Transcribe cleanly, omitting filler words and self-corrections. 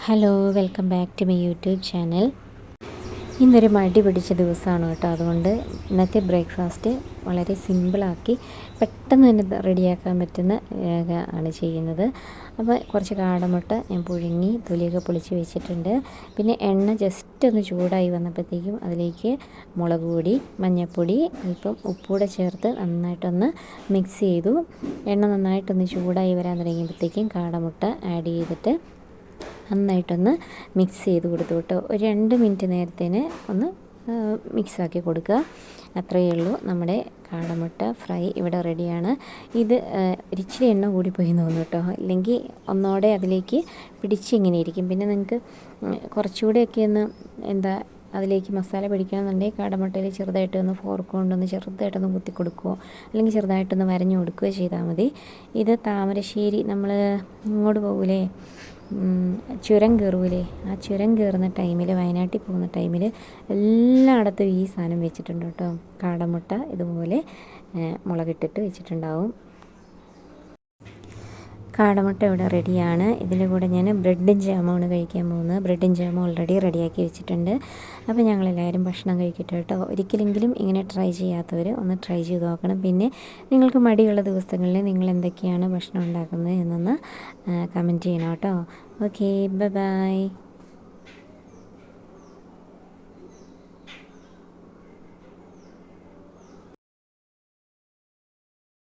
Hello, welcome back to my YouTube channel. ഇന്നൊരു മടി പിടിച്ച ദിവസമാണ് കേട്ടോ. അതുകൊണ്ട് ഇന്നത്തെ ബ്രേക്ക്ഫാസ്റ്റ് വളരെ സിമ്പിളാക്കി പെട്ടെന്ന് തന്നെ റെഡിയാക്കാൻ പറ്റുന്ന ആണ് ചെയ്യുന്നത്. അപ്പോൾ കുറച്ച് കാടമുട്ട ഞാൻ പുഴുങ്ങി തൊലിയൊക്കെ പൊളിച്ച് വെച്ചിട്ടുണ്ട്. പിന്നെ എണ്ണ ജസ്റ്റ് ഒന്ന് ചൂടായി വന്നപ്പോഴത്തേക്കും അതിലേക്ക് മുളക് പൊടി, മഞ്ഞൾപ്പൊടി, അല്പം ഉപ്പൂടെ ചേർത്ത് നന്നായിട്ടൊന്ന് മിക്സ് ചെയ്തു. എണ്ണ നന്നായിട്ടൊന്ന് ചൂടായി വരാൻ തുടങ്ങിയപ്പോഴത്തേക്കും കാടമുട്ട ആഡ് ചെയ്തിട്ട് നന്നായിട്ടൊന്ന് മിക്സ് ചെയ്ത് കൊടുത്തു കേട്ടോ. ഒരു 2 മിനിറ്റ് നേരത്തേന് ഒന്ന് മിക്സാക്കി കൊടുക്കുക. അത്രയേ ഉള്ളൂ. നമ്മുടെ കാടമുട്ട ഫ്രൈ ഇവിടെ റെഡിയാണ്. ഇത് ഒരിച്ചിരി എണ്ണ കൂടിപ്പോയി തോന്നുന്നു കേട്ടോ. ഇല്ലെങ്കിൽ ഒന്നോടെ അതിലേക്ക് പിടിച്ചിങ്ങനെ ഇരിക്കും. പിന്നെ നിങ്ങൾക്ക് കുറച്ചുകൂടെയൊക്കെ ഒന്ന് അതിലേക്ക് മസാല പിടിക്കണമെന്നുണ്ടെങ്കിൽ കാടമുട്ടയിൽ ചെറുതായിട്ടൊന്ന് ഫോർക്ക് കൊണ്ടൊന്ന് ചെറുതായിട്ടൊന്ന് കുത്തി കൊടുക്കുകയോ അല്ലെങ്കിൽ ചെറുതായിട്ടൊന്ന് വരഞ്ഞു കൊടുക്കുകയോ ചെയ്താൽ മതി. ഇത് താമരശ്ശേരി നമ്മൾ ഇങ്ങോട്ട് പോകൂലേ, ചുരം കയറൂലേ, ആ ചുരം കയറുന്ന ടൈമിൽ, വയനാട്ടിൽ പോകുന്ന ടൈമിൽ എല്ലായിടത്തും ഈ സാധനം വെച്ചിട്ടുണ്ട് കേട്ടോ. കാടമുട്ട ഇതുപോലെ മുളകിട്ടിട്ട് വെച്ചിട്ടുണ്ടാവും. കാടമുട്ട ഇവിടെ റെഡിയാണ്. ഇതിൻ്റെ കൂടെ ഞാൻ ബ്രെഡും ജാമുമാണ് കഴിക്കാൻ പോകുന്നത്. ബ്രെഡും ജാമും ഓൾറെഡി റെഡിയാക്കി വെച്ചിട്ടുണ്ട്. അപ്പോൾ ഞങ്ങളെല്ലാവരും ഭക്ഷണം കഴിക്കട്ടെ കേട്ടോ. ഒരിക്കലെങ്കിലും ഇങ്ങനെ ട്രൈ ചെയ്യാത്തവർ ഒന്ന് ട്രൈ ചെയ്ത് നോക്കണം. പിന്നെ നിങ്ങൾക്ക് മടിയുള്ള ദിവസങ്ങളിൽ നിങ്ങൾ എന്തൊക്കെയാണ് ഭക്ഷണം ഉണ്ടാക്കുന്നത് എന്നൊന്ന് കമൻറ്റ് ചെയ്യണം കേട്ടോ. Okay, bye bye.